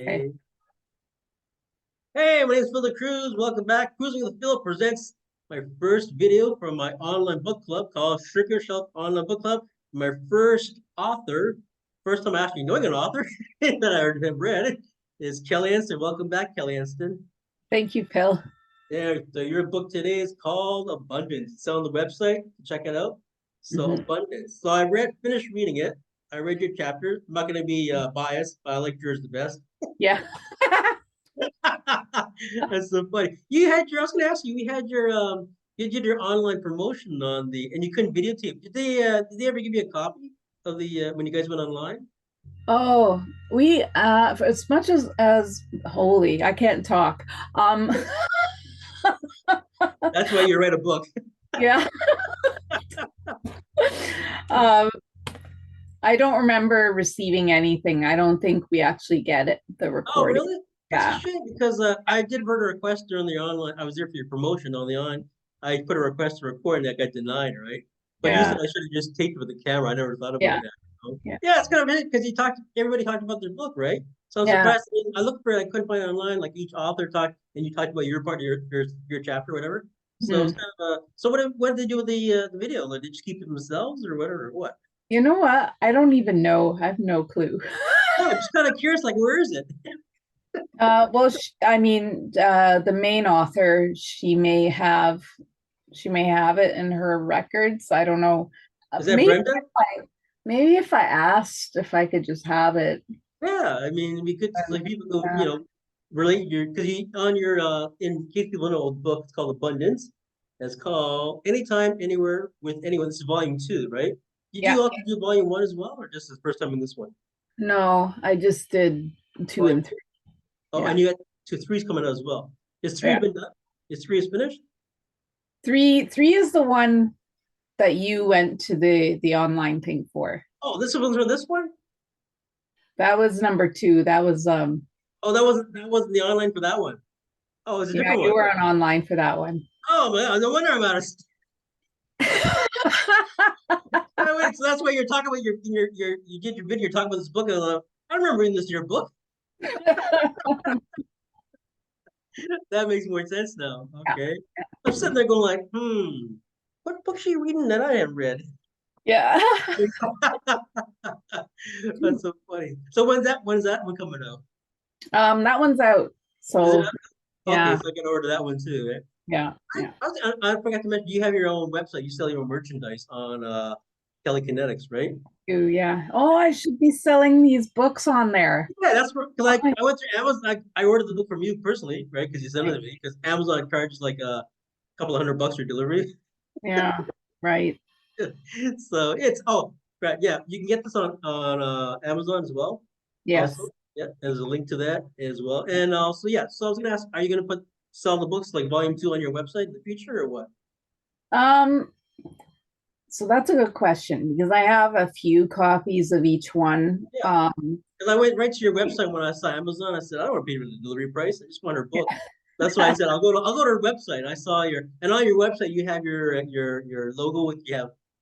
Okay. Hey, hey, my name is Phil Cruz. Welcome back. Cruising with Phil presents my first video from my online book club called Sugar Shelf Online Book Club. My first author, first time actually knowing an author that I have read is Kelly Anston. Welcome back, Kelly Anston. Thank you, Phil. There, so your book today is called Abundance. It's on the website. Check it out. So Mhm. Abundance. So I finished reading it. I read your chapter. I'm not going to be biased, but I like yours the best. Yeah. That's so funny. You had your, I was gonna ask you, you did your online promotion on and you couldn't videotape. Did they ever give you a copy of when you guys went online? Oh, we for as much as holy, I can't talk. Um That's why you write a book. yeah. Um I don't remember receiving anything. I don't think we actually get it, the Oh, recording. really? That's a Yeah. shame because I did put a request during the online. I was there for your promotion on the on. I put a request to record and that got denied, right? But you Yeah. said I should have just taped it with the camera. I never thought about Yeah. that. Yeah. Yeah, it's kind of it because everybody talked about their book, right? So I'm Yeah. surprised. I looked for it, I couldn't find it online. Like each author talked, and you talked about your part, your chapter, whatever. So it's Mhm. kind of so what did they do with the video? Like, did they just keep it themselves or whatever? Or what? You know what? I don't even know. I have no clue. No, I'm just kind of curious. Like, where is it? Well, I mean, the main author, she may have it in her records. I don't know. Is that Maybe Brenda? maybe if I asked if I could just have it. Yeah, I mean, we could um, like people go, uh, relate your because you on your in case people know the book, it's called Abundance. It's called Anytime, Anywhere with Anyone. This is volume two, right? Did yeah, you also do volume one as well, or just the first time in this one? no, I just did two Volume and three. Oh, Yeah, and you got two threes coming out as well. Is three yeah. been done? Is three is finished? Three is the one that you went to the online thing for. Oh, this one's for this one? That was number two. That was Oh, that wasn't the online for that one. Oh, it's a yeah, different you one. were on online for that one. Oh man, no wonder I'm out of wait, so that's why you're talking about you did your video, you're talking about this book. I remember reading this in your book. That makes more sense now. Yeah. Okay. I'm sitting there going like, what book she reading that I haven't read? Yeah. That's so funny. So when's that one coming out? That one's out. Is it So okay? yeah, So I can order that one too, right? yeah, yeah. I forgot to mention, you have your own website. You sell your own merchandise on Kelly Kinetics, right? Yeah. Oh, I should be selling these books on there. Yeah, that's where Oh like my, I went to Amazon. I ordered the book from you personally, right? Because you sent it to me. Because Amazon charges like a couple of $100 for delivery. yeah, right. So it's right, yeah. You can get this on Amazon as well. Also, Yes. yeah, there's a link to that as well. And also, yeah. So I was gonna ask, are you gonna sell the books like volume two on your website in the future or what? Um, so that's a good question because I have a few copies of each one. Yeah, because I went right to your website when I saw Amazon. I said, I don't want to pay for the delivery price. I just want her book. That's why I said I'll go to her website. I saw and on your website you have your logo with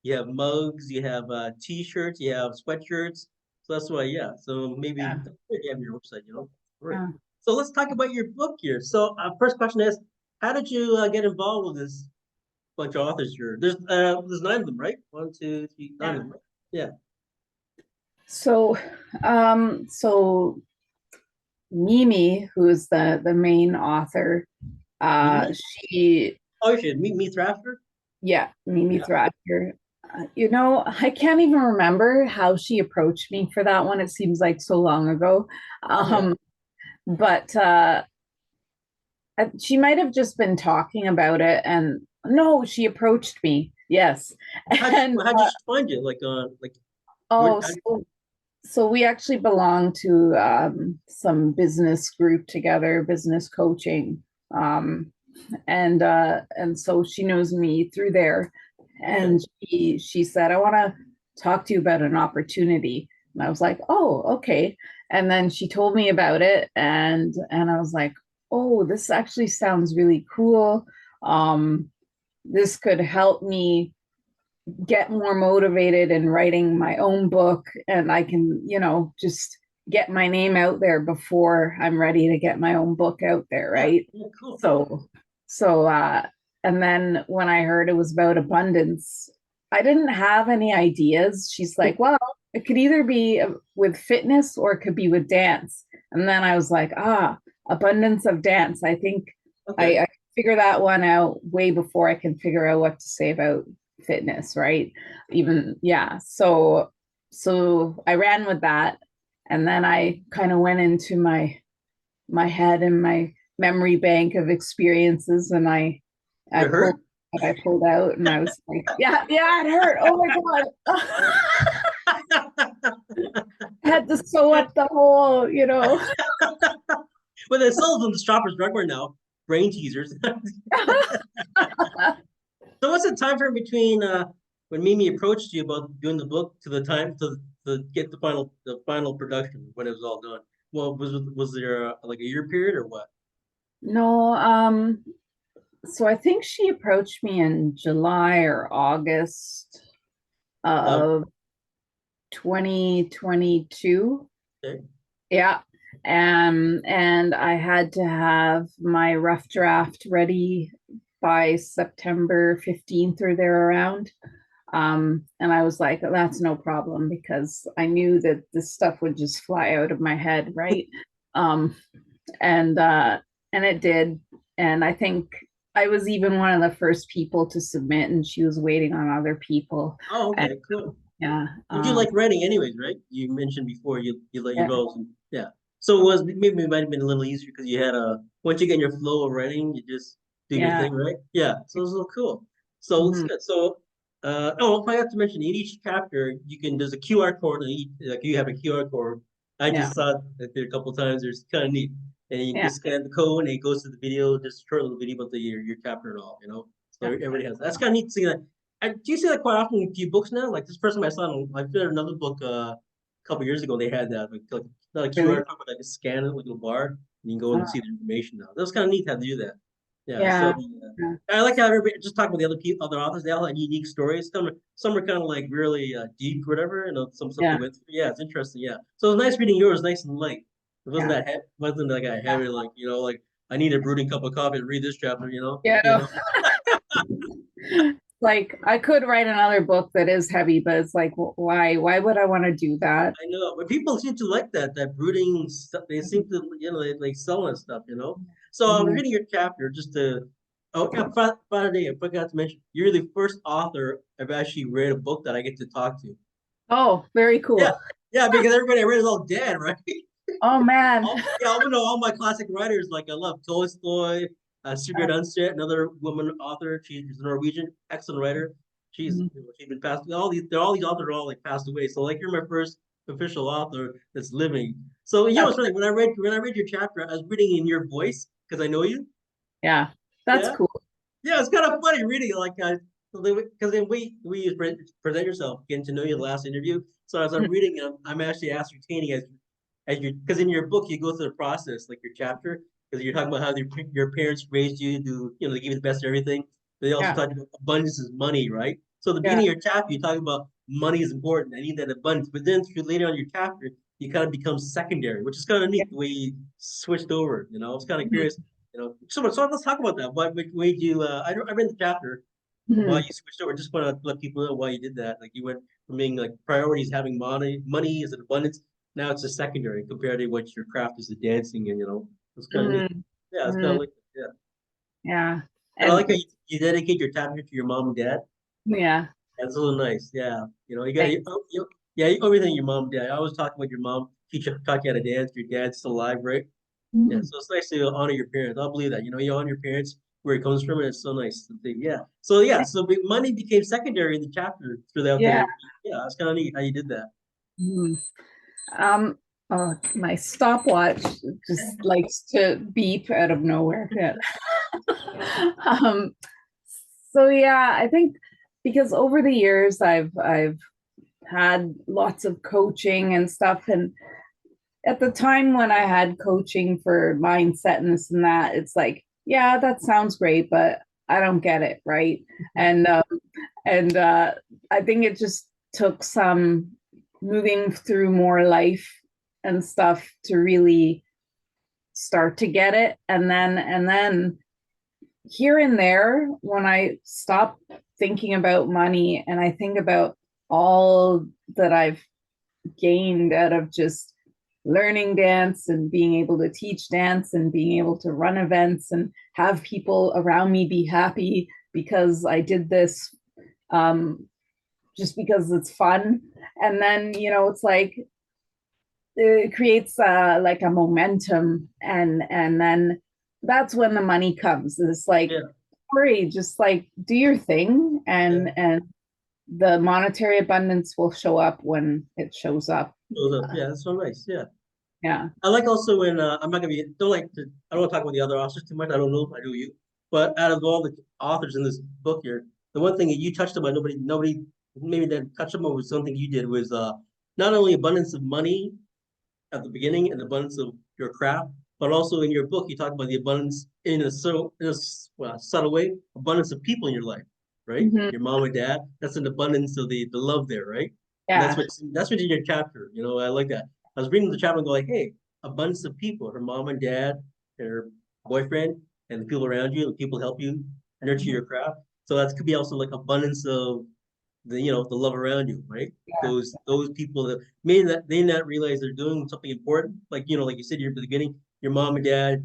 you have mugs, you have t-shirts, you have sweatshirts. So that's why, yeah. So maybe Yeah, you have your website, Right. yeah. So let's talk about your book here. So first question is, how did you get involved with this bunch of authors here? There's nine of them, right? One, two, three, nine of Yeah. them, right? Yeah. So, so Mimi, who is the main author, Mimi? she Oh, shit. Me Thrasher? yeah, Mimi Yeah. Thrasher. I can't even remember how she approached me for that one. It seems like so long ago. Oh, yeah. But she might have just been talking about it, and no, she approached me. Yes, and How'd you find you? Like where? oh, so we actually belong to some business group together, business coaching. Um, and so she knows me through there, Okay. and she said, I want to talk to you about an opportunity. And I was like, oh, okay. And then she told me about it, and I was like, oh, this actually sounds really cool. um this could help me get more motivated in writing my own book, and I can just get my name out there before I'm ready to get my own book out there, Yeah, right? yeah, cool. So, so, and then when I heard it was about abundance, I didn't have any ideas. She's like, well, it could either be with fitness or it could be with dance. And then I was like, abundance of dance. I think Okay. I figure that one out way before I can figure out what to say about fitness, right? Even, yeah. So I ran with that. And then I kind of went into my head and my memory bank of experiences, and I It pulled hurt? I pulled out, and I was like, yeah, yeah, it hurt. Oh my God. I had to sew up the hole. Well, they sell them the Shoppers Drug Mart now. Brain teasers. So what's the time frame between when Mimi approached you about doing the book to the time to get the final production when it was all done? Well, was there like a year period or what? No, so I think she approached me in July or August Uh, of 2022. okay. Yeah. And I had to have my rough draft ready by September 15th or there around. And I was like, that's no problem because I knew that this stuff would just fly out of my head, right? Um, and and it did. And I think I was even one of the first people to submit, and she was waiting on other people. Oh, And okay, cool. yeah, But you like writing anyways, right? You mentioned before you let your yeah, goals and yeah. So it was maybe it might have been a little easier because you had a once you get in your flow of writing, you just do your yeah. thing, right? Yeah. So it was a little cool. So it's Mhm. good. So oh, if I have to mention in each chapter, there's a QR code and each like you have a QR code. I Yeah, just saw it there a couple times. There's kind of neat. And you yeah, just scan the code and it goes to the video, just a short little video about your chapter and all. So yeah. everybody has that. That's kind of neat to see that. Do you see that quite often in a few books now? Like this person I saw, I read another book a couple years ago. They had that like not a QR Really? code, but like a scan it like a little bar, and you can go and Uh, see the information now. That was kind of neat how to do that. Yeah. yeah, So yeah, I like how everybody just talk about the other people, other authors. They all had unique stories. Some are kind of like really deep, or whatever. Some stuff they yeah, went through. Yeah, it's interesting. Yeah. So it was nice reading yours, nice and light. It wasn't yeah, that wasn't like a heavy like like I need a brooding cup of coffee to read this chapter. yeah. You No. know. Like I could write another book that is heavy, but it's like, why? Why would I want to do that? I know, but people seem to like that brooding stuff. They seem to, they like selling stuff. So I'm Mhm. reading your chapter just to. Oh yeah, Friday, I forgot to mention you're the first author I've actually read a book that I get to talk to. Oh, very Yeah, cool. yeah, because everybody I read is all dead, right? Oh man. Yeah, I know all my classic writers. Like I love Tolstoy, Sigrid Undset, another woman author. She's a Norwegian, excellent writer. She's Mhm. she's been passed. All these authors are all like passed away. So like you're my first official author that's living. So That's, it's funny when I read your chapter, I was reading in your voice because I know you. yeah, that's Yeah, cool. yeah, it's kind of funny reading it like because then we present yourself, getting to know you the last interview. So as I'm Mhm. reading, I'm actually ascertaining as you because in your book you go through the process like your chapter because you're talking about how your parents raised you to they give you the best of everything. But they also Yeah, talk about abundance is money, right? So at the yeah, beginning of your chapter you talk about money is important. I need that abundance. But then through later on in your chapter you kind of become secondary, which is kind of yeah. neat the way you switched over. It's kind of Mhm. curious. So let's talk about that. What made you? I read the chapter why Mhm. you switched over. Just want to let people know why you did that. Like you went from being like priorities having money is an abundance. Now it's a secondary compared to what your craft is the dancing, and it's kind of neat. Mhm. Yeah, it's kind of Mhm. like yeah. Yeah, And I like how and you dedicate your chapter to your mom and dad. yeah, That's really nice. Yeah, you got thanks. yeah, you everything your mom and dad. I always talk about your mom. Taught you how to dance. Your dad's still alive, right? Yeah, Mhm. so it's nice to honor your parents. I believe that. You honor your parents where it comes from, and it's so nice to think. Yeah. So yeah, so money became secondary in the chapter throughout Yeah. the. Yeah, it's kind of neat how you did that. Mhm. Um, my stopwatch just likes to beep out of nowhere. Yeah. Um, so yeah, I think because over the years I've had lots of coaching and stuff, and at the time when I had coaching for mindset and this and that, it's like, yeah, that sounds great, but I don't get it, right? And I think it just took some moving through more life and stuff to really start to get it. And then here and there, when I stop thinking about money and I think about all that I've gained out of just learning dance and being able to teach dance and being able to run events and have people around me be happy because I did this, um, just because it's fun. And then, it's like it creates like a momentum, and then that's when the money comes. It's like, Yeah, worry, just like do your thing, yeah. and the monetary abundance will show up when it shows up. Shows up. Yeah, that's so nice. Yeah. Yeah. I like also when I'm not gonna be don't like to I don't want to talk about the other authors too much. I don't know if I do you, but out of all the authors in this book here, the one thing that you touched about nobody maybe that touched on was something you did was not only abundance of money at the beginning and abundance of your craft, but also in your book you talk about the abundance in a well, subtle way, abundance of people in your life, right? Hmm. Your mom and dad. That's an abundance of the love there, right? And Yeah. that's what in your chapter. You know, I like that. I was reading the chapter and go like, hey, abundance of people, her mom and dad, her boyfriend, and the people around you, the people help you nurture Mhm. your craft. So that could be also like abundance of the love around you, right? Yeah. Those people that may not realize they're doing something important, like like you said here at the beginning, your mom and dad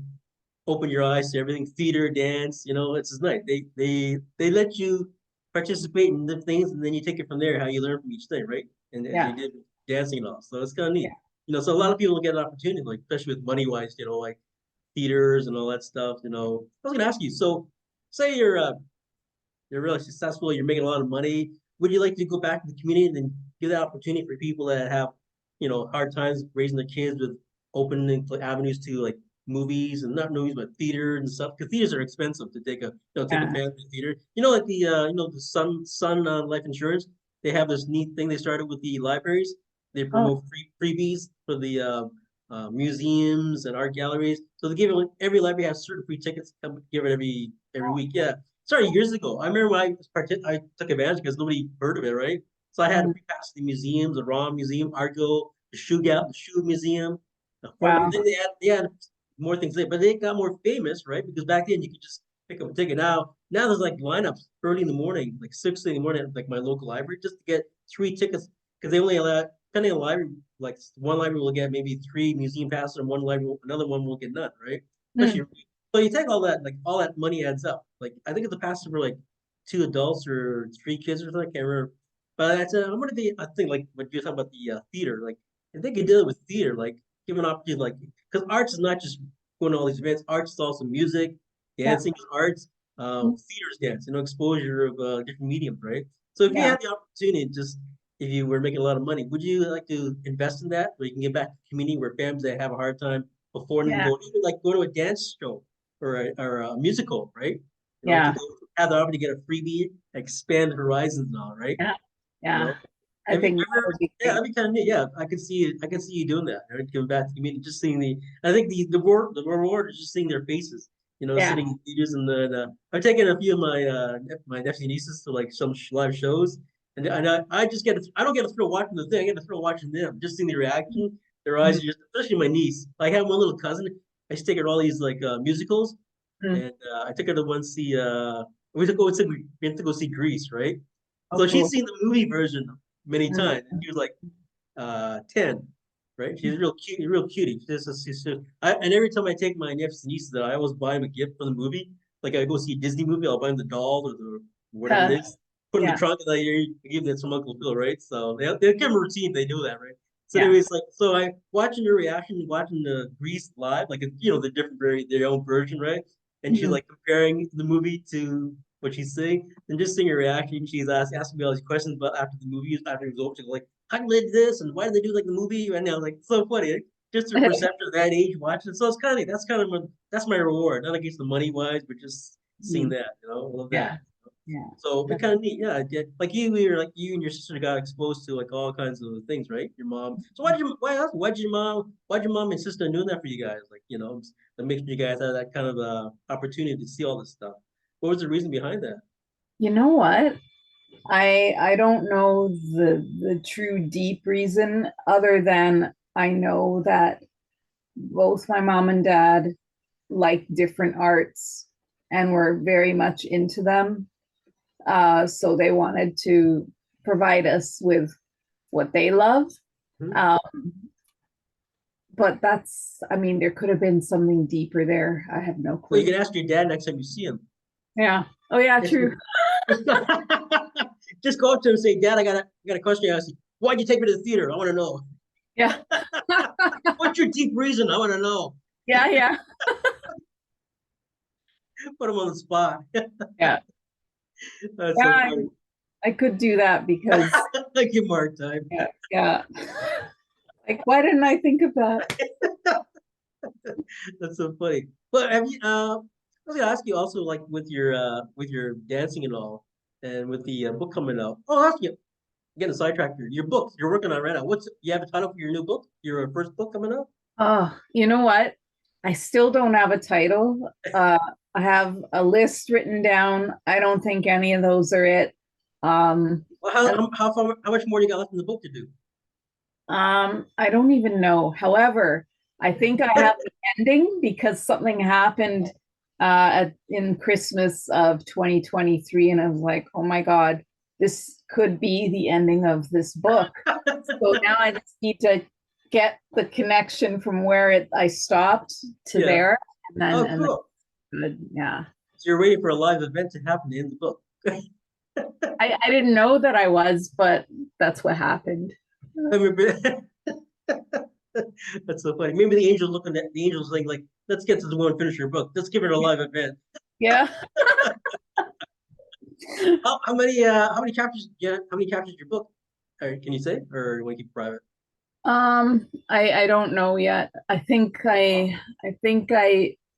open your eyes to everything, theater, dance, it's just nice. They let you participate in the things, and then you take it from there, how you learn from each thing, right? And as you Yeah. did dancing and all, so it's kind of Yeah. neat. So a lot of people get an opportunity, like especially with money wise, like theaters and all that stuff. I was gonna ask you, so say you're really successful, you're making a lot of money. Would you like to go back to the community and give that opportunity for people that have, hard times raising their kids with opening avenues to like movies and not movies, but theater and stuff? Because theaters are expensive to take a Yeah. family to theater. Like the Sun Life Insurance. They have this neat thing they started with the libraries. They Oh. promote freebies for the museums and art galleries. So they give it every library has certain free tickets. Come give it every week. Yeah, started years ago. I remember when I took advantage because nobody heard of it, right? So I had a Mm. free pass to the museums, the Raw Museum, Argo, the Shoe Museum, the Fort. Wow. Then they had more things there, but they got more famous, right? Because back then you could just pick up a ticket. Now there's like lineups early in the morning, like 6 in the morning, at like my local library, just to get 3 tickets because they only allow depending on the library, like one library will get maybe 3 museum passes, and another one will get none, right? Especially Mm. so you take all that, like all that money adds up. Like I think it's a pass for like 2 adults or 3 kids or something. I can't remember. But I'm gonna be. I think like what you're talking about the theater. Like I think you did it with theater. Like give an opportunity, like because arts is not just going to all these events. Arts is also music, Yeah. dancing is arts. Mm. Theater's dance. Exposure of different mediums, right? So if you Yeah. had the opportunity, just if you were making a lot of money, would you like to invest in that, where you can give back to the community where families that have a hard time affording to Yeah. go, even like go to a dance show or a musical, right? To Yeah. go have the opportunity to get a freebie, expand horizons and all, right? Yeah. You Yeah. know, I have you think that ever? would be Yeah, great. that'd be kind of neat. Yeah, I can see you doing that. Right? Giving back to the community, just seeing I think the reward is just seeing their faces. Yeah. Sitting in theaters and I've taken a few of my nephews and nieces to like some live shows, and I just I don't get a thrill watching the thing. I get a thrill watching them, just seeing the reaction. Their eyes Mm. are just, especially my niece. I have one little cousin. I used to take her to all these like musicals, Mm. and I took her to one see. We went to go see Grease, right? Oh, So she's cool. seen the movie version many Mm. times. And she was like 10, right? She's real cutie. And every time I take my nephews and nieces, I always buy them a gift for the movie. Like I go see a Disney movie, I'll buy them the doll or the whatever it Uh, is. Put in the yeah. trunk, and I give that to Uncle Phil, right? So they give them a routine. They do that, right? So Yeah. anyways, like I watching your reaction, watching the Grease live, like the different their own version, right? And she's Mhm. like comparing the movie to what she's saying, and just seeing her reaction. She's asking me all these questions about after the movie, after it was over. She's like, how did they do this and why did they do like the movie? And I was like, so funny. Just her perception of that age watching. So it's kind of that's my reward. Not against the money wise, but just seeing Mm. that. I love that. Yeah. Yeah. So it kind of neat, yeah. Like you and your sister got exposed to like all kinds of things, right? Your mom. So why'd your mom and sister doing that for you guys? Like to make sure you guys had that kind of opportunity to see all this stuff. What was the reason behind that? You know what? I don't know the true deep reason other than I know that both my mom and dad like different arts and were very much into them. So they wanted to provide us with what they love. Mhm. Um, but that's, I mean, there could have been something deeper there. I have no Well, you clue. can ask your dad next time you see him. Yeah. Oh, yeah, Just, true. just go up to him and say, Dad, I got a question to ask you. Why'd you take me to the theater? I want to know. Yeah. What's your deep reason? I want to know. Yeah. Yeah. Put him on the spot. Yeah. That's Yeah. so I, funny. I could do that because, Give him a hard time. yeah. Yeah. Like, why didn't I think of that? That's so funny. But have you I was gonna ask you also like with your dancing and all and with the book coming out. Oh, I'll ask you getting sidetracked here. Your book you're working on right now. What's you have a title for your new book? Your first book coming out? Oh, you know what? I still don't have a title. I have a list written down. I don't think any of those are it. Um, Well, and how much more do you got left in the book to do? I don't even know. However, I think I have the ending because something happened in Christmas of 2023, and I was like, oh my God, this could be the ending of this book. So now I just need to get the connection from where I stopped to Yeah. there, Oh, and then cool. good. Yeah. So you're waiting for a live event to happen in the book. I didn't know that I was, but that's what happened. I mean, that's so funny. Maybe the angel looking at the angels saying like, let's get to the one finish your book. Let's give it a live event. Yeah. How many chapters yeah, how many chapters is your book? Can you say or you want to keep it private? I don't know yet. I think I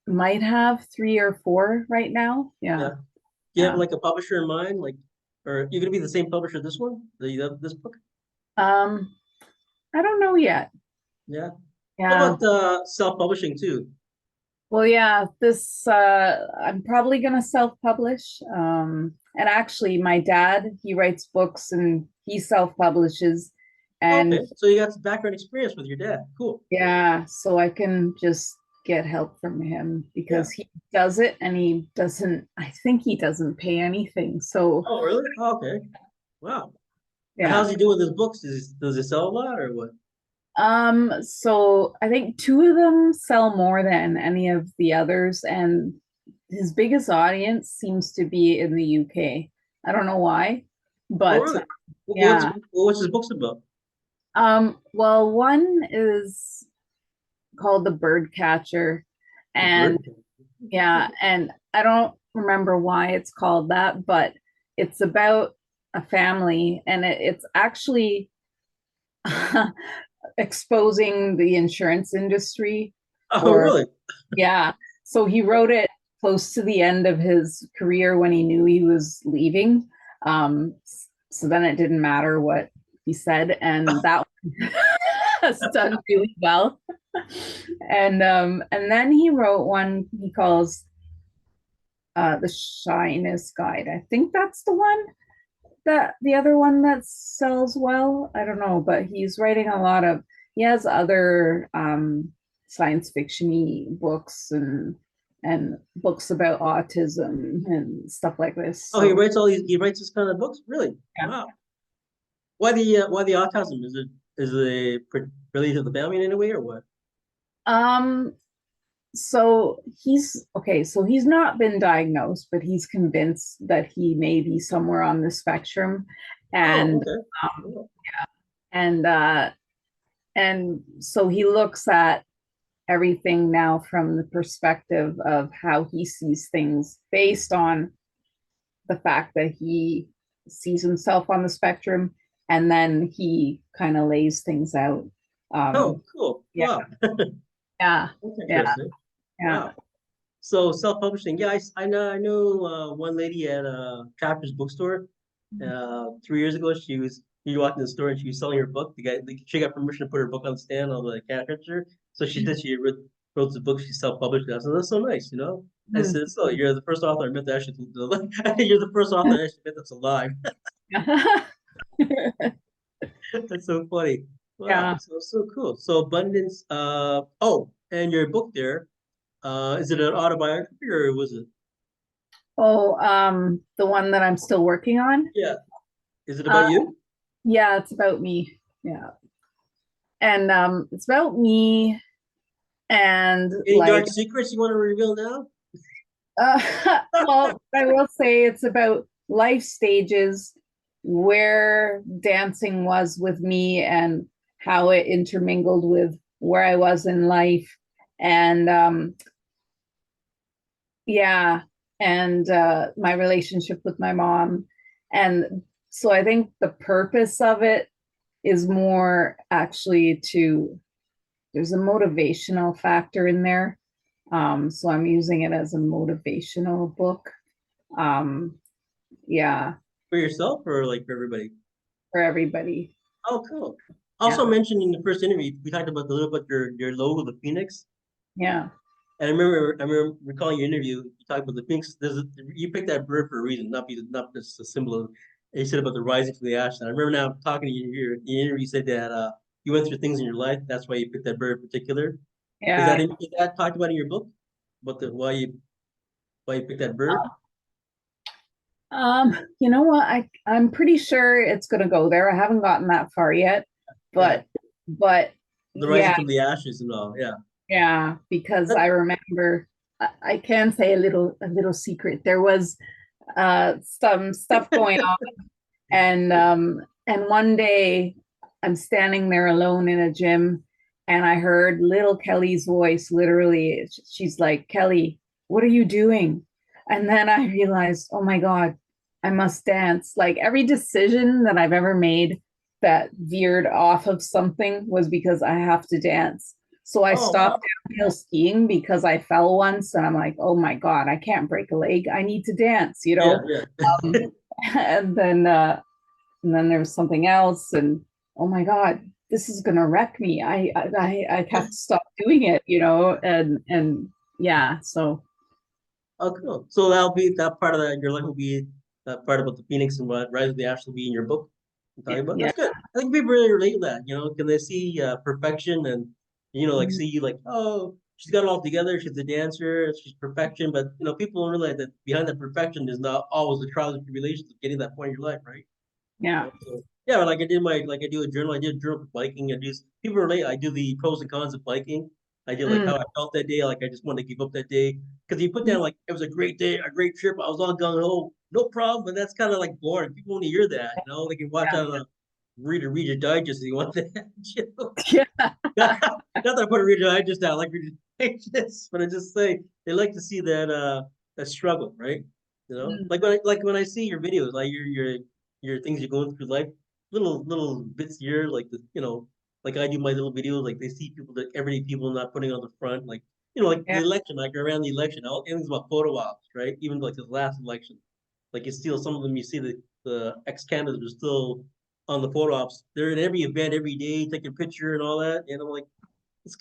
might have three or four right now. Yeah. Yeah. Do you have Yeah. like a publisher in mind? Like or you're gonna be the same publisher this one? This book? Um, I don't know yet. Yeah. How Yeah. about self-publishing too? Well, yeah, this I'm probably gonna self-publish. And actually my dad, he writes books and he self-publishes. Okay. And So you got some background experience with your dad. Cool. yeah, so I can just get help from him Yeah. because he does it and he doesn't, I think he doesn't pay anything. So Oh, really? Oh, okay. Wow. How's yeah. he doing with his books? Does he sell a lot or what? So I think two of them sell more than any of the others, and his biggest audience seems to be in the UK. I don't know why, Oh, but really? yeah. What's his books about? Well, one is called The Bird Catcher, The and bird. yeah, and I don't remember why it's called that, but it's about a family, and it's actually exposing the insurance industry Oh, for, really? yeah. So he wrote it close to the end of his career when he knew he was leaving. Um, so then it didn't matter what he said, and that has done really well. And then he wrote one he calls The Shyness Guide. I think that's the one that the other one that sells well. I don't know, but he's writing a lot of, he has other science fiction-y books and books about autism and stuff like this. Oh, he So writes all these. He writes this kind of books. Really? yeah. Wow. Why the autism? Is it related to the family in any way or what? Um, so he's okay, so he's not been diagnosed, but he's convinced that he may be somewhere on the spectrum. Oh, And okay. um, Cool. and uh and so he looks at everything now from the perspective of how he sees things based on the fact that he sees himself on the spectrum, and then he kind of lays things out. Oh, um cool. yeah. Wow. Yeah. That's Yeah. interesting. Yeah. Wow. So self-publishing. Yeah, I know one lady at Chapter's bookstore. 3 years ago, you walked in the store and she was selling her book. She got permission to put her book on the stand on the cash register. So she said she wrote the book. She self-published it. I said, that's so nice, you know. I Mhm. said, so you're the first author I met that actually. You're the first author I actually met that's alive. That's so funny. Wow, Yeah. so cool. So abundance. Oh, and your book there. Is it an autobiography or was it? Oh, the one that I'm still working on. Yeah. Is it Uh, about you? yeah, it's about me. Yeah. And it's about me and Any like dark secrets you want to reveal now? uh well, I will say it's about life stages where dancing was with me and how it intermingled with where I was in life. And yeah, and my relationship with my mom. And so I think the purpose of it is more actually to, there's a motivational factor in there. So I'm using it as a motivational book. Um, yeah, For yourself or like for everybody? for everybody. Oh, cool. Yeah, Also mentioned in the first interview, we talked about a little bit your logo, the Phoenix. yeah. And I remember recalling your interview. You talked about the Phoenix. You picked that bird for a reason, not just a symbol of. You said about the rising from the ashes. And I remember now talking to you. In your interview, you said that you went through things in your life. That's why you picked that bird in particular. Yeah. Is that talked about in your book? About the why you picked that bird? You know what? I'm pretty sure it's gonna go there. I haven't gotten that far yet, Yeah, but the rising yeah, from the ashes and all. Yeah. yeah, because That, I remember I can say a little secret. There was some stuff going on, and one day I'm standing there alone in a gym and I heard little Kelly's voice. Literally, she's like, Kelly, what are you doing? And then I realized, oh my God, I must dance. Like every decision that I've ever made that veered off of something was because I have to dance. So I oh wow. stopped downhill skiing because I fell once and I'm like, oh my God, I can't break a leg. I need to dance, you Yeah, know? yeah. Um, and then there was something else, and oh my God, this is gonna wreck me. I have to stop doing it, you know, and yeah, so Oh, cool. So that'll be that part of that your life will be that part about the Phoenix and what Rise of the Ash will be in your book. I'm talking about. yeah. That's good. I think people really relate to that. You know, can they see perfection and like see you like, oh, she's got it all together. She's a dancer. She's perfection. But people don't realize that behind that perfection is not always the trials and tribulations of getting that point in your life, right? Yeah. So, yeah, like I do a journal. I did a journal for biking. I do people relate. I do the pros and cons of biking. I did like Mm. how I felt that day. Like I just wanted to give up that day because you put down like it was a great day, a great trip. I was all gung ho, no problem. But that's kind of like boring. People want to hear that. They can watch Yeah. on a Reader Digest if you want that. Yeah. Not that I put a Reader Digest out like Reader Digest, but I just say they like to see that struggle, right? Mm. Like when I see your videos, like your things you're going through life, little bits here, like like I do my little videos, like they see people that everyday people not putting on the front, like like the Yeah. election, like around the election, all everything's about photo ops, right? Even like the last election, like you still some of them you see the ex candidates are still on the photo ops. They're in every event every day, taking a picture and all that, and I'm like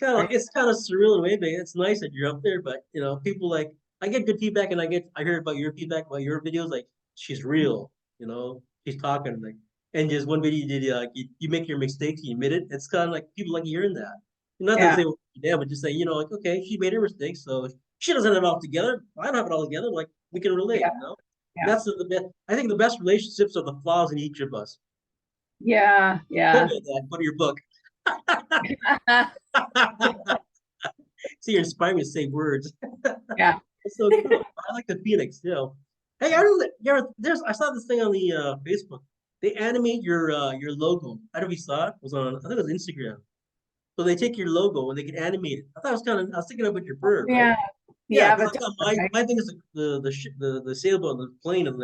Right. it's kind of surreal in a way, but it's nice that you're up there. But people like I get good feedback, and I hear about your feedback about your videos. Like she's real, she's talking like, and just one video you did, like you make your mistakes, you admit it. It's kind of like people like hearing that. Not to Yeah. say yeah, but just say like okay, she made her mistakes, so she doesn't have it all together. I don't have it all together. Like we can relate, Yeah. Yeah. That's the best. I think the best relationships are the flaws in each of us. Yeah. Put Yeah. me in that. Put in your book. See, you're inspiring me to say words. Yeah. That's so cool. I like the Phoenix, Hey, I don't know, there's I saw this thing on the Facebook. They animate your logo. I don't know if you saw it. It was on I think it was Instagram. So they take your logo and they can animate it. I thought it was I was thinking about your bird, right? Yeah. The Yeah, because I avatar, thought right? my thing is the sailboat, the plane, and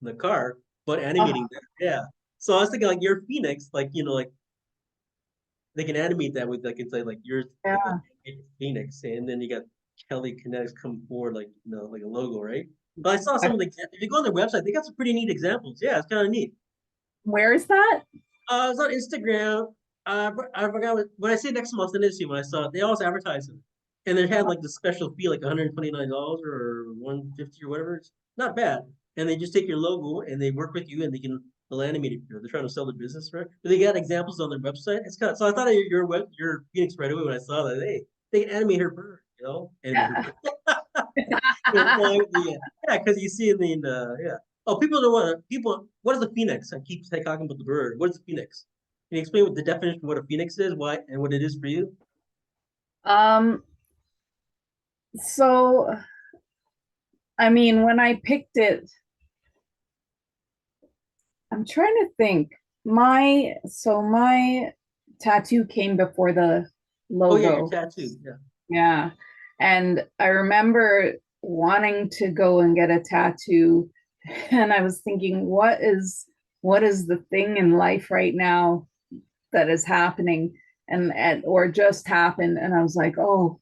the car, but Uh, animating that. Yeah. So I was thinking like your Phoenix, like like they can animate that with like it's like yours like a yeah. Phoenix, and then you got Kelly Kinetics come forward like like a logo, right? But I saw some of the if you go on their website, they got some pretty neat examples. Yeah, it's kind of neat. Where is that? I was on Instagram. I forgot when I say next month, I didn't see when I saw it. They also advertised it, and they had like the special fee, like $129 or 150 or whatever. It's not bad, and they just take your logo and they work with you, and they can little animated video. They're trying to sell their business, right? But they got examples on their website. It's kind of, so I thought of your Phoenix right away when I saw that. Hey, they can animate her bird, animate her Yeah. bird. Flying with yeah, because you see in the yeah. Oh, people don't want to. People, what is a phoenix? I keep talking about the bird. What is a phoenix? Can you explain what the definition of what a phoenix is, why, and what it is for you? Um, so I mean, when I picked it, I'm trying to think. My tattoo came before the Oh yeah, your logo. tattoo. Yeah. Yeah. And I remember wanting to go and get a tattoo, and I was thinking, what is the thing in life right now that is happening and or just happened? And I was like, oh,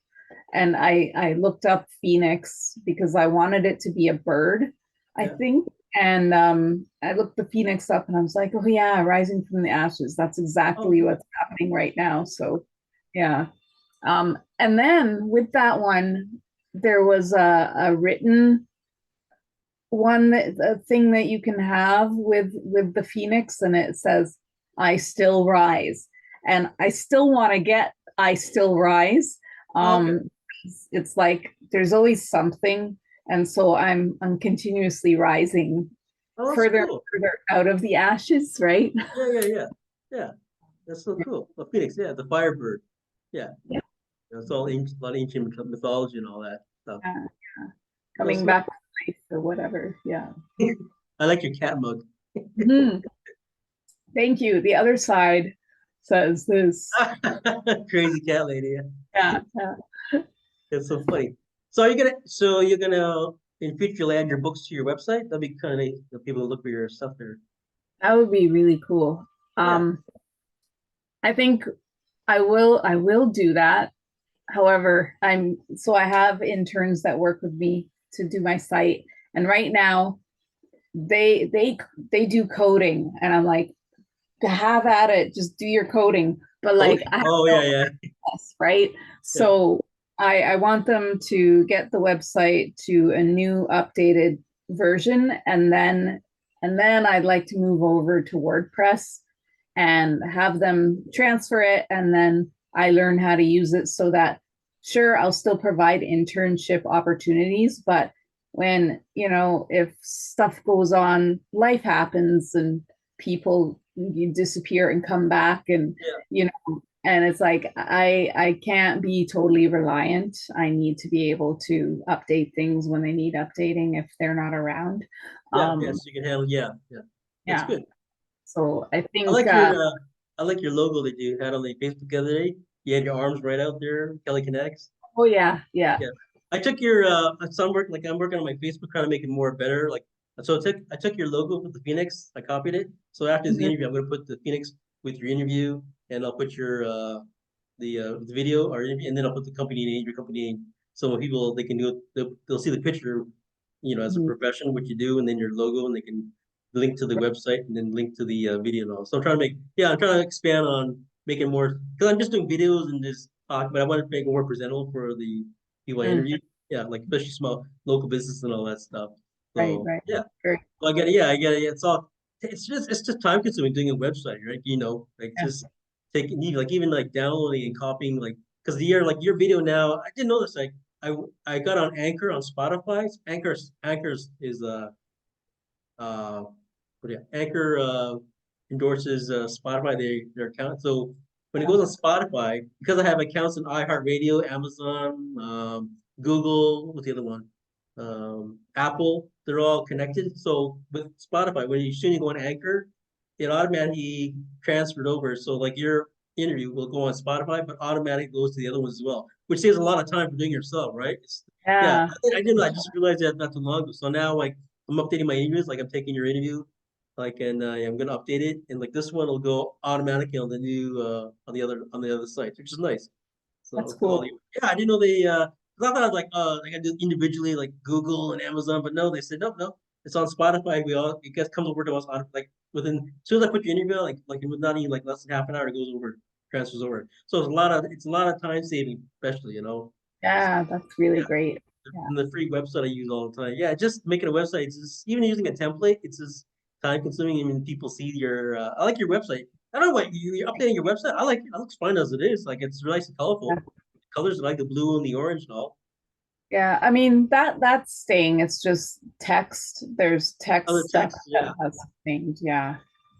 and I looked up Phoenix because I wanted it to be a bird, I Yeah. think. And I looked the Phoenix up and I was like, oh yeah, rising from the ashes. That's Oh, exactly cool. what's happening right now. So yeah. And then with that one, there was a written one a thing that you can have with the Phoenix, and it says, I still rise. And I still want to get I still rise. Oh, okay. It's like there's always something. And so I'm continuously rising Oh, that's further and cool. further out of the ashes, right? Yeah, yeah, yeah, yeah. That's so cool. A phoenix, yeah, the firebird. Yeah, Yeah. it's all ancient, a lot of ancient mythology and all that stuff. Yeah. That's Coming nice. back to life or whatever. Yeah. I like your cat mug. Mhm. Thank you. The other side says this. Crazy cat lady. Yeah. Yeah, yeah. It's so funny. So you're gonna in future you'll add your books to your website? That'd be kind of neat. The people will look for your stuff there. That would be really cool. Yeah. I think I will do that. However, I have interns that work with me to do my site. And right now they do coding and I'm like, to have at it, just do your coding. But like Coding. I have Oh no yeah, yeah, access, right? yeah. So I want them to get the website to a new updated version, and then I'd like to move over to WordPress and have them transfer it, and then I learn how to use it so that, sure, I'll still provide internship opportunities, but when, if stuff goes on, life happens and people, you disappear and come back, and Yeah. and it's like I can't be totally reliant. I need to be able to update things when they need updating if they're not around. Yeah, yeah. um So you can handle. Yeah, yeah. That's yeah, good. so I I think like your I like your logo that you had on the Facebook the other day. You had your arms right out there, Kelly Connects. oh yeah, yeah. Yeah. I took your so I'm working like I'm working on my Facebook trying to make it more better. Like so I took your logo with the Phoenix, I copied it. So after this Mhm. interview, I'm gonna put the Phoenix with your interview and I'll put your the video or interview and then I'll put the company name, your company name. So when people they can do it, they'll see the picture, as a Mhm. profession, what you do, and then your logo, and they can link to the website and then link to the video and all. So I'm trying to expand on making more because I'm just doing videos and just talk, but I want to make it more presentable for the people I Mm, interview. Yeah, like especially small local business and all that stuff. right, So right. yeah, Very well, I get it. Yeah, I get it. Yeah, it's just time consuming doing a website, right? Like yeah. just taking like even like downloading and copying like because your video now I didn't know this I got on Anchor on Spotify. Anchor's is uh what yeah Anchor endorses Spotify their account. So when it goes on Spotify, because I have accounts in iHeartRadio, Amazon, Google, what's the other one? Apple, they're all connected. So with Spotify, when you soon you go on Anchor, it automatically transferred over. So like your interview will go on Spotify, but automatically goes to the other ones as well, which saves a lot of time for doing it yourself, right? Yeah, Yeah, I didn't know. I just realized that not too long ago. So now like I'm updating my interviews, like I'm taking your interview, like and I'm gonna update it, and like this one will go automatically on the new on the other sites, which is nice. that's So, cool. yeah, I didn't know they. Cause I thought I was like I do individually like Google and Amazon, but no, they said no, no, it's on Spotify. You guys come over to us on like within as soon as I put your interview, like with not even like less than half an hour, it goes over, transfers over. So it's a lot of time saving, especially Yeah, that's really yeah, great. Yeah. and the free website I use all the time. Yeah, just making a website, it's just even using a template, it's just time consuming. I mean, people see your. I like your website. I don't know what you're updating your website. I like it. It looks fine as it is. Like it's nice and colorful. Colors like the blue and the orange and all. Yeah, I mean that's staying. It's just text. There's Other text stuff text, that yeah. has changed, yeah.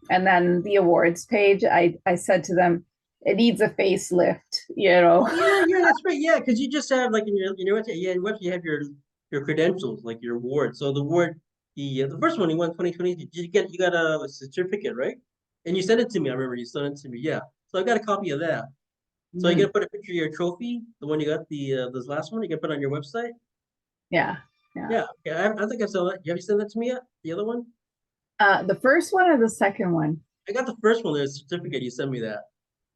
And then the awards page, I said to them, it needs a facelift. Oh yeah, that's right. Yeah, because you just have like in your website, yeah, in your website you have your credentials, like your award. So the award, the first one you won 2020, did you got a certificate, right? And you sent it to me. I remember you sent it to me. Yeah. So I got a copy of that. So you Mhm. gotta put a picture of your trophy, the one you got, the this last one, you can put on your website. Yeah, yeah. Yeah, okay. I think I saw that. Have you sent that to me yet? The other one? The first one or the second one? I got the first one. There's a certificate. You sent me that.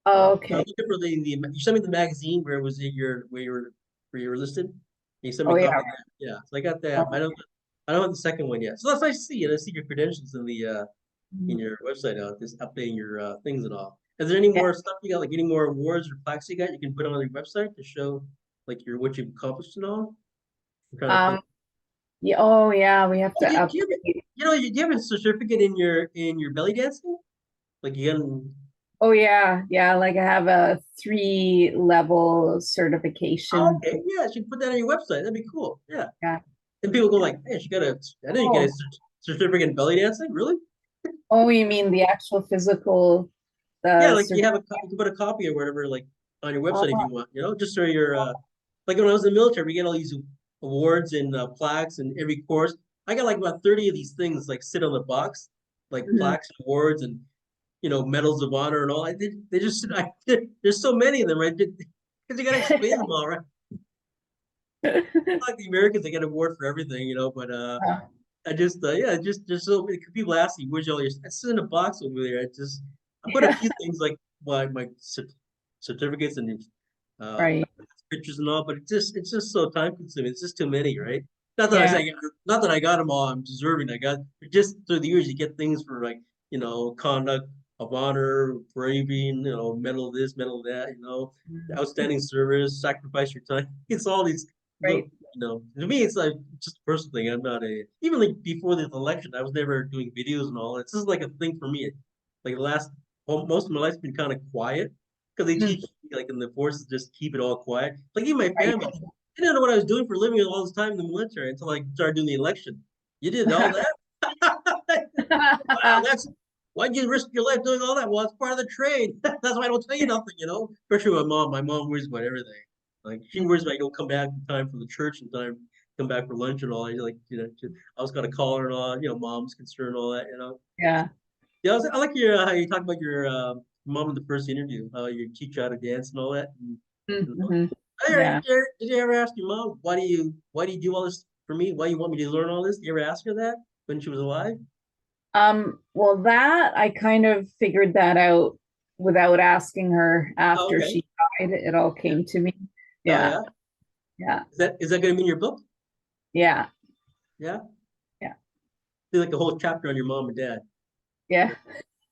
Oh, I was okay. looking for you sent me the magazine where it was where you were listed. You sent me Oh, a yeah. copy of that. Yeah, so I got that. Oh, I don't have the second one yet. So that's nice to see. And I see your credentials in mhm. your website just updating your things and all. Is there any Yeah. more stuff you got, like any more awards or plaques you got you can put on your website to show like your what you've accomplished and all? I'm trying to think. Um, yeah, oh yeah, we have Oh, to do you have, update. do you have a certificate in your belly dancing? Like you got Oh yeah, yeah, like I have a 3 level oh, certification. okay, yeah, you should put that on your website. That'd be cool. Yeah. Yeah. And people go like, "Hey, she got a, I didn't get a Oh, certificate in belly dancing, really?" oh, you mean the actual physical, Yeah, the like cert you can put a copy or whatever, like on your oh, website if you want, just so your like when I was in the military, we get all these awards and plaques and every course. I got like about 30 of these things like sit on the box, like mhm. plaques, awards, and medals of honor and all. They just there's so many of them, right? Because you got to explain them all, right? Like the Americans, they get an award for everything, but I just yeah, just so people ask me, "Where's all your?" It's in a box over there. I put a Yeah, few things like my certificates and uh, right. pictures and all, but it's just so time consuming. It's just too many, right? Not that I Yeah, say, not that I got them all. I'm deserving. I got but just through the years, you get things for like conduct of honor, braving, medal of this, medal of that, outstanding service, sacrifice your time. It's all these little right. to me, it's like just a personal thing. I'm not even like before this election, I was never doing videos and all. It's just like a thing for me. Like most of my life's been kind of quiet because they Mm, teach me, like in the forces, just keep it all quiet. Like even my right. family, they didn't know what I was doing for a living all this time in the military until I started doing the election. You did all that? Wow, why'd you risk your life doing all that? Well, it's part of the trade. That's why I don't tell you nothing. Especially my mom. My mom worries about everything. Like she worries about you don't come back in time for the church in time, come back for lunch and all. Like I was gonna call her and all. Mom's concerned and all that. Yeah. Yeah, I like your how you talk about your mom in the first interview, how you teach you how to dance and all that. And Hmm. did Yeah. you ever ask your mom why do you do all this for me? Why you want me to learn all this? Did you ever ask her that when she was alive? Well, that I kind of figured that out without asking her Oh, after okay. she died. It all Yeah. came to me. Oh Yeah. yeah. Yeah. Is that going to be in your book? Yeah. Yeah. Yeah. Do like a whole chapter on your mom and dad. Yeah.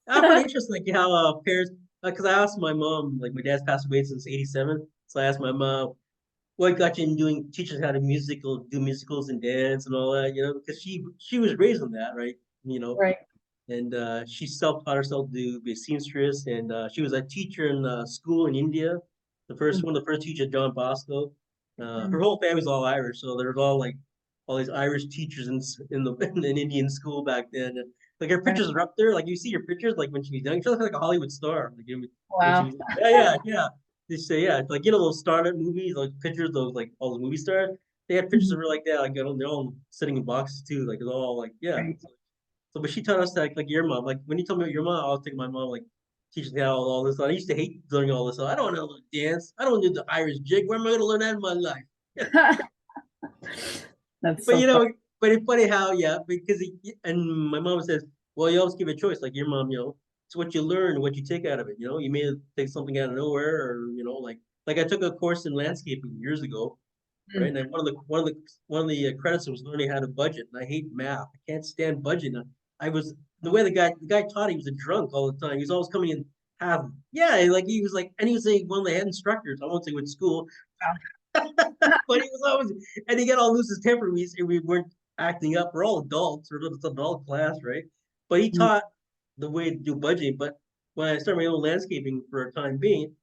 I find it interesting like how parents. Because I asked my mom, like my dad's passed away since '87, so I asked my mom what got you in doing teaching how to do musicals and dance and all that, because she was raised on that, right? You know, Right. and she self-taught herself to be a seamstress, and she was a teacher in school in India. The first teacher, John Bosco. Her Mhm. whole family's all Irish, so there's all like all these Irish teachers in the in Indian school back then. And, like her Right. pictures are up there. Like you see your pictures, like when she was young, she looked like a Hollywood star. Like when she Wow. was, yeah. They say, yeah, it's like those startup movies, like pictures, those like all the movie stars. They had pictures Mhm. of her like that, like they're all sitting in boxes too, like it's all like yeah. Right. So, but she taught us that like your mom. Like when you told me about your mom, I was thinking my mom like teaching me how all this. I used to hate learning all this. So I don't know how to dance. I don't do the Irish jig. Where am I going to learn that in my life? That's But so fun. but it's funny how because and my mom says, well, you always give a choice. Like your mom, it's what you learn, what you take out of it. You may take something out of nowhere, or like I took a course in landscaping years ago, right? Mm. And then one of the credits was learning how to budget, and I hate math. I can't stand budgeting. I was the way the guy taught. He was a drunk all the time. He was always coming in half. Yeah, like he was like, and he was one of the head instructors. I won't say which school, but he was always, and he got all lose his temper. We weren't acting up. We're all adults. We're an adult class, right? but he Mm. taught the way to do budgeting. But when I started my own landscaping for a time being,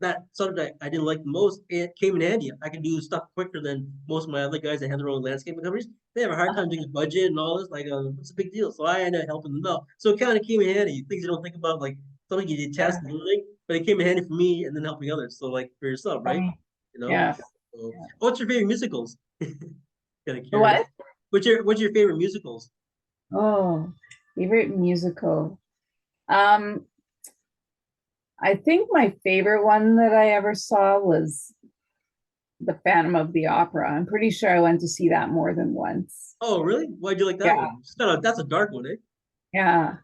that subject I didn't like the most, it came in handy. I can do stuff quicker than most of my other guys that have their own landscaping companies. They have a hard time doing a budget and all this. Like, what's the big deal? So I ended up helping them out. So it kind of came in handy. Things you don't think about, like something you detest, Yeah. doing, but it came in handy for me and then helping others. So like for yourself, right? Funny. You know. Yeah. So, Yeah. what's your favorite musicals? Kind of curious. What? What's your favorite musicals? Oh, favorite musical. Um, I think my favorite one that I ever saw was The Phantom of the Opera. I'm pretty sure I went to see that more than once. Oh, really? Why'd you like that Yeah, one? That's a dark one, eh? yeah,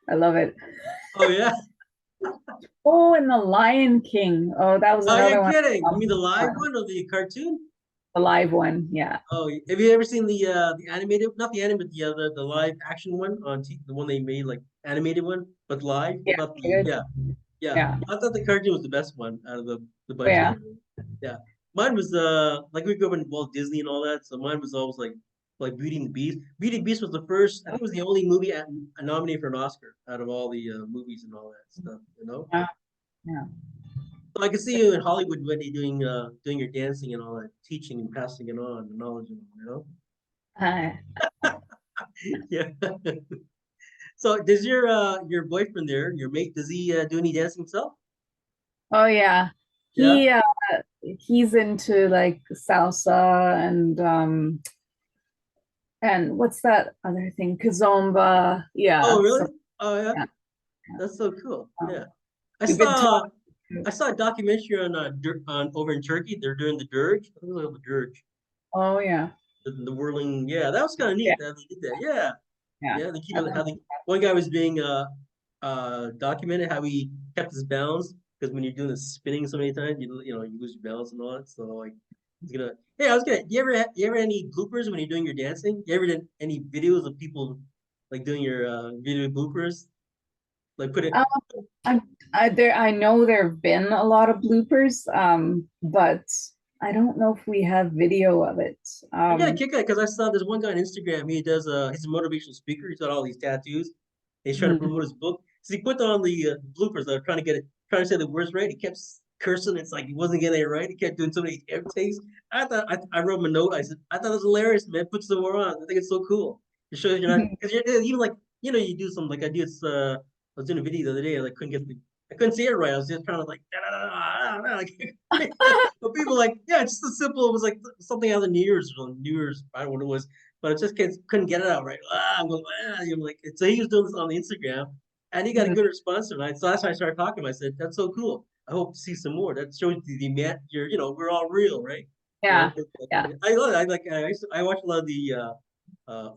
I love it. Oh yeah. Oh, and The Lion King. Oh, that was Oh, another you're one. kidding. You mean the live one or the cartoon? The live one. Yeah. Oh, have you ever seen the animated, not the animated, the other the live action one on t the one they made like animated one, but live, Yeah. not the Good. yeah, yeah. Yeah. I thought the cartoon was the best one out of the Oh, bunch of yeah. them. Yeah. Mine was like we grew up in Walt Disney and all that, so mine was always like Beauty and the Beast. Beauty and the Beast was the first, I think it was the only movie nominated for an Oscar out of all the movies and all that stuff, you know? Yeah. Yeah. So I can see you in Hollywood when you're doing your dancing and all that, teaching and passing it on, the knowledge and all, you know? Uh, Yeah. So does your boyfriend there, your mate, does he do any dancing himself? oh, yeah. Yeah. He he's into like salsa and what's that other thing? Kizomba. Oh, Yeah. really? So Oh, yeah. yeah. That's so cool. Um, Yeah. I we've been saw talking. I saw a documentary on over in Turkey. They're doing the dirge. I think it was the dirge. Oh, yeah. The whirling. Yeah, that was kind of Yeah. neat that they did that. Yeah. Yeah. Yeah, they keep I've it how been- they one guy was being documented how he kept his balance because when you're doing the spinning so many times, you lose your balance and all that. So like he's gonna hey, I was gonna you ever any bloopers when you're doing your dancing? You ever did any videos of people like doing your video bloopers? Like put it Um, I know there have been a lot of bloopers, but I don't know if we have video of it. I got a kick out because I saw there's one guy on Instagram. He's a motivational speaker. He's got all these tattoos. He's trying to Hmm. promote his book. So he put on the bloopers that are trying to say the words right. He kept cursing. It's like he wasn't getting it right. He kept doing so many takes. I wrote him a note. I said I thought it was hilarious, man. Put some more on. I think it's so cool. It shows you're not because you're even like you do something like I do. I was doing a video the other day. And I couldn't say it right. I was just trying to like like but people like, yeah, it's just a simple. It was like something out of New Year's. I don't know what it was, but it just couldn't get it out right. I'm going, I'm like, so he was doing this on the Instagram, and he got a good response tonight. So that's why I started talking. I said, that's so cool. I hope to see some more. That shows the man. We're all real, right? Yeah. Yeah. I love it. I watch a lot of the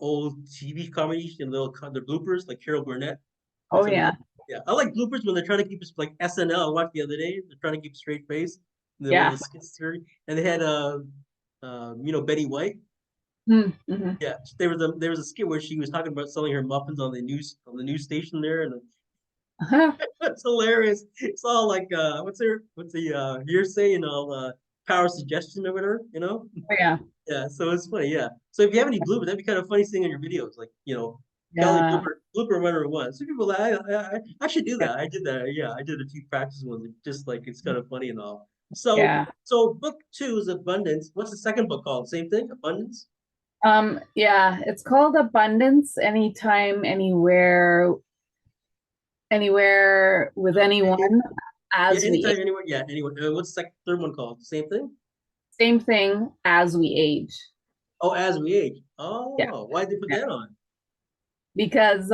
old TV comedies and the bloopers, like Carol Burnett. Oh, That's another. yeah. Yeah, I like bloopers when they're trying to keep us like SNL. I watched the other day. They're trying to keep a straight face. And then one of Yeah. the skits here, and they had Betty White. Mm-hmm. Yeah, there was a skit where she was talking about selling her muffins on the news station there, and it's hilarious. It's all like what's the hearsay and all power of suggestion or whatever, you know? Oh, yeah. Yeah, so it's funny. Yeah. So if you have any bloopers, that'd be kind of funny seeing on your videos, like Kelly Yeah. blooper whatever it was. So people, I should do Yeah. that. I did that. Yeah, I did a few practice ones. Just like it's kind of funny and all. So Yeah. so book two is Abundance. What's the second book called? Same thing, Abundance. Yeah, it's called Abundance Anytime, anywhere with anyone Yeah, as we anytime, age. anywhere. Yeah, anywhere. What's the third one called? Same thing. Same thing as we age. Oh, as we age. Yeah. Oh, why did they put Yeah. that on? Because